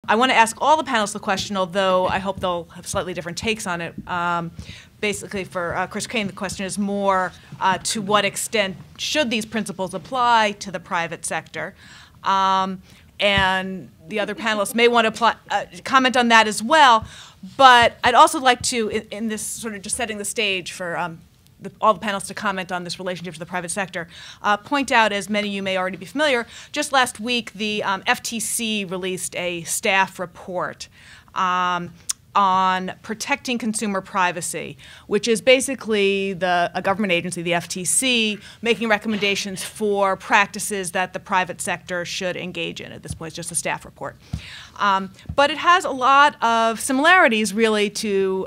I want to ask all the panelists the question, although I hope they'll have slightly different takes on it. Basically, for Chris Kane, the question is more to what extent should these principles apply to the private sector? And the other panelists may want to comment on that as well. But I'd also like to, in this sort of just setting the stage for all the panelists to comment on this relationship to the private sector, point out, as many of you may already be familiar, just last week the FTC released a staff report on protecting consumer privacy, which is basically a government agency, the FTC, making recommendations for practices that the private sector should engage in. At this point, it's just a staff report. But it has a lot of similarities, really, to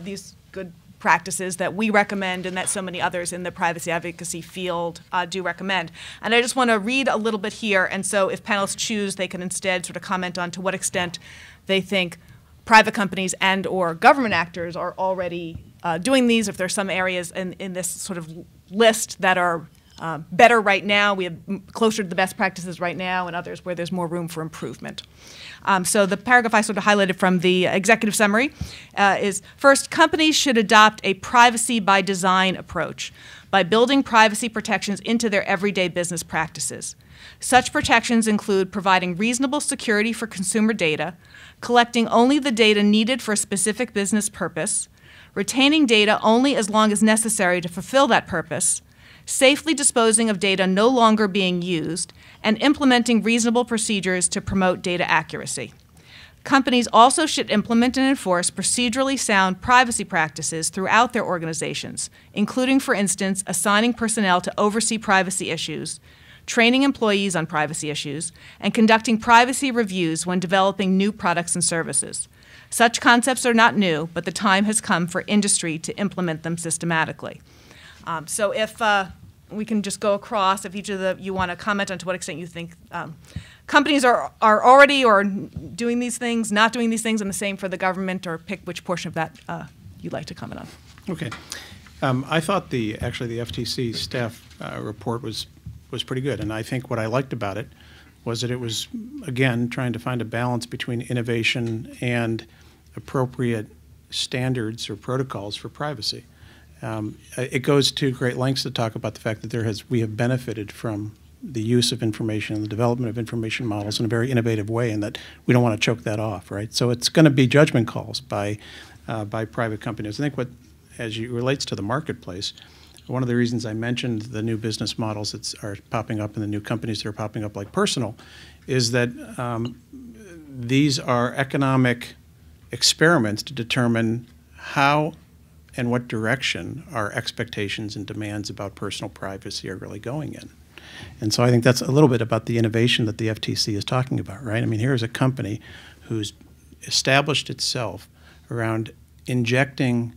these good practices that we recommend and that so many others in the privacy advocacy field do recommend. And I just want to read a little bit here, and so if panelists choose, they can instead sort of comment on to what extent they think private companies and or government actors are already doing these, if there's some areas in this sort of list that are better right now, we have closer to the best practices right now, and others where there's more room for improvement. So the paragraph I sort of highlighted from the executive summary is, first, companies should adopt a privacy by design approach by building privacy protections into their everyday business practices. Such protections include providing reasonable security for consumer data, collecting only the data needed for a specific business purpose, retaining data only as long as necessary to fulfill that purpose, safely disposing of data no longer being used, and implementing reasonable procedures to promote data accuracy. Companies also should implement and enforce procedurally sound privacy practices throughout their organizations, including, for instance, assigning personnel to oversee privacy issues, training employees on privacy issues, and conducting privacy reviews when developing new products and services. Such concepts are not new, but the time has come for industry to implement them systematically. So if we can just go across, if each of you want to comment on to what extent you think companies are already or doing these things, not doing these things, and the same for the government, or pick which portion of that you'd like to comment on. Okay. I thought actually the FTC staff report was pretty good, and I think what I liked about it was that it was, again, trying to find a balance between innovation and appropriate standards or protocols for privacy. It goes to great lengths to talk about the fact that we have benefited from the use of information and the development of information models in a very innovative way, and that we don't want to choke that off, right? So it's going to be judgment calls by private companies. I think as it relates to the marketplace, one of the reasons I mentioned the new business models that are popping up and the new companies that are popping up like Personal is that these are economic experiments to determine how and what direction our expectations and demands about personal privacy are really going in. And so I think that's a little bit about the innovation that the FTC is talking about, right? I mean, here's a company who's established itself around injecting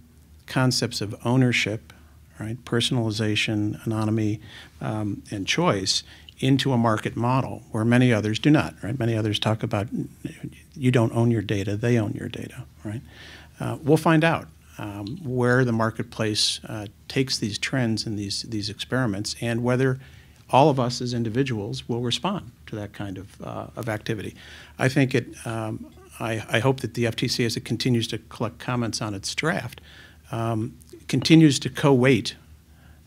concepts of ownership, right, personalization, autonomy, and choice into a market model where many others do not, right? Many others talk about you don't own your data, they own your data, right? We'll find out where the marketplace takes these trends and these experiments, and whether all of us as individuals will respond to that kind of activity. I think I hope that the FTC, as it continues to collect comments on its draft, continues to co-weight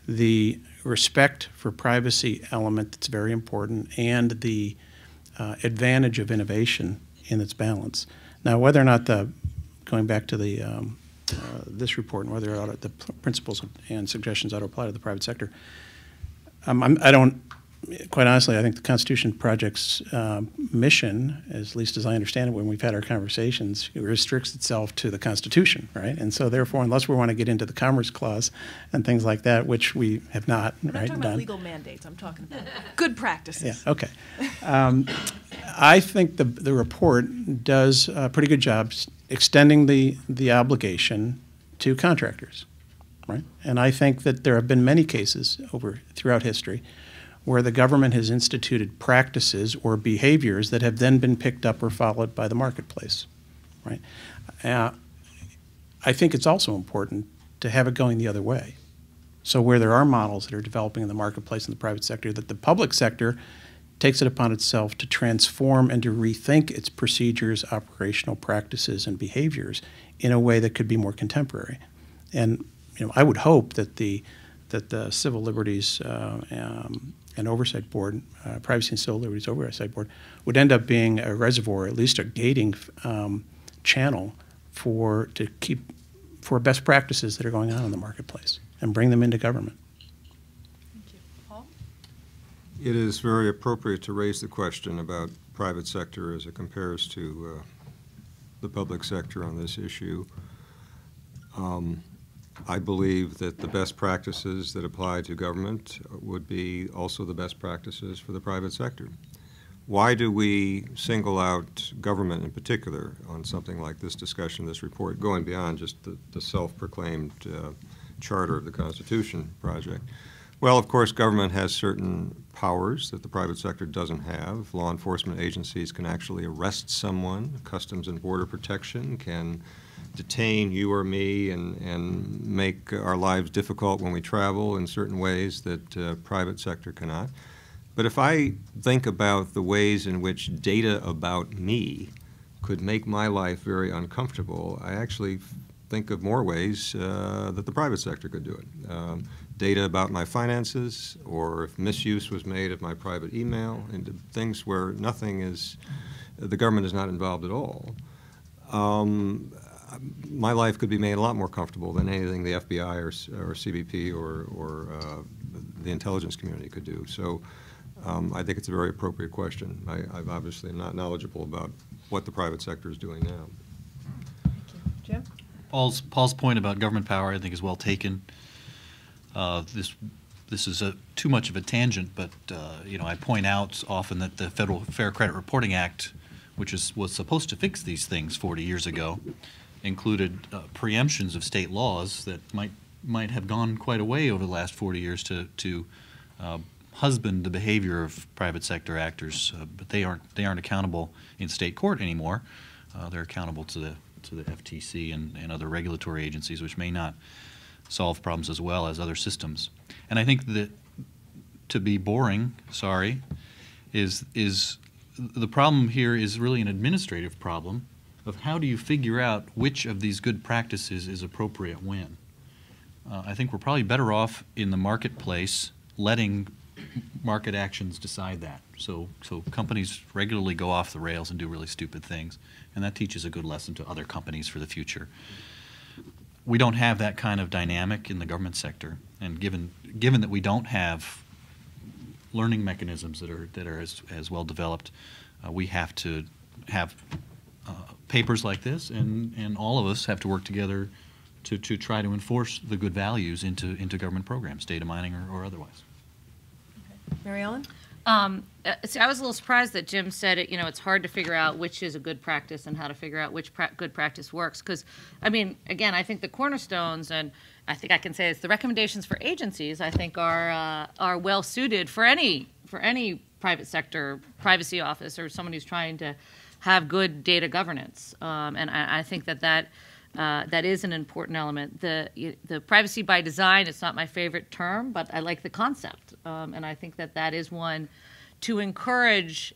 the respect for privacy element that's very important and the advantage of innovation in its balance. Now, whether or not going back to this report and whether the principles and suggestions ought to apply to the private sector, I don't, quite honestly, I think the Constitution Project's mission, at least as I understand it when we've had our conversations, it restricts itself to the Constitution, right? And so therefore, unless we want to get into the Commerce Clause and things like that, which we have not, I'm not right, talking done. about legal mandates. I'm talking about good practices. Yeah, okay. I think the report does a pretty good job extending the obligation to contractors, right? And I think that there have been many cases throughout history where the government has instituted practices or behaviors that have then been picked up or followed by the marketplace, right? I think it's also important to have it going the other way. So where there are models that are developing in the marketplace in the private sector, that the public sector takes it upon itself to transform and to rethink its procedures, operational practices, and behaviors in a way that could be more contemporary. And I would hope that the Civil Liberties and Oversight Board, Privacy and Civil Liberties Oversight Board, would end up being a reservoir, at least a gating channel for best practices that are going on in the marketplace and bring them into government. Thank you. Paul? It is very appropriate to raise the question about private sector as it compares to the public sector on this issue. I believe that the best practices that apply to government would be also the best practices for the private sector. Why do we single out government in particular on something like this discussion, this report, going beyond just the self-proclaimed charter of the Constitution project? Well, of course, government has certain powers that the private sector doesn't have. Law enforcement agencies can actually arrest someone. Customs and Border Protection can detain you or me and make our lives difficult when we travel in certain ways that private sector cannot. But if I think about the ways in which data about me could make my life very uncomfortable, I actually think of more ways that the private sector could do it. Data about my finances, or if misuse was made of my private email, into things where the government is not involved at all. My life could be made a lot more comfortable than anything the FBI or CBP or the intelligence community could do. So I think it's a very appropriate question. I obviously am not knowledgeable about what the private sector is doing now. Thank you. Jim? Paul's point about government power, I think, is well taken. This is too much of a tangent, but I point out often that the Federal Fair Credit Reporting Act, which was supposed to fix these things 40 years ago, included preemptions of state laws that might have gone quite a way over the last 40 years to husband the behavior of private sector actors, but they aren't accountable in state court anymore. They're accountable to the FTC and other regulatory agencies, which may not solve problems as well as other systems. And I think that, to be boring, sorry, is the problem here is really an administrative problem of how do you figure out which of these good practices is appropriate when. I think we're probably better off in the marketplace letting market actions decide that. So companies regularly go off the rails and do really stupid things, and that teaches a good lesson to other companies for the future. We don't have that kind of dynamic in the government sector, and given that we don't have learning mechanisms that are as well developed, we have to have papers like this, and all of us have to work together to try to enforce the good values into government programs, data mining or otherwise. Okay. Mary Ellen? See, I was a little surprised that Jim said it. It's hard to figure out which is a good practice and how to figure out which good practice works. Because, again, I think the cornerstones, and I think I can say it's the recommendations for agencies, I think are well suited for any private sector privacy office or someone who's trying to have good data governance. And I think that is an important element. The privacy by design, it's not my favorite term, but I like the concept. And I think that is one to encourage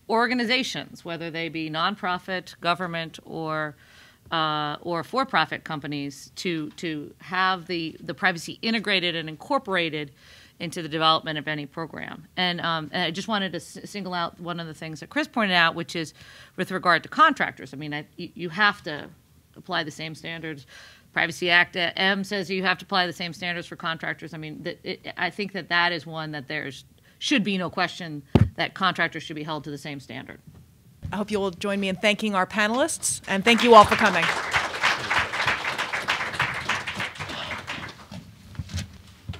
organizations, whether they be nonprofit, government, or for-profit companies, to have the privacy integrated and incorporated into the development of any program. And I just wanted to single out one of the things that Chris pointed out, which is with regard to contractors. You have to apply the same standards. Privacy Act M says you have to apply the same standards for contractors. I think that is one that should be no question that contractors should be held to the same standard. I hope you will join me in thanking our panelists, and thank you all for coming.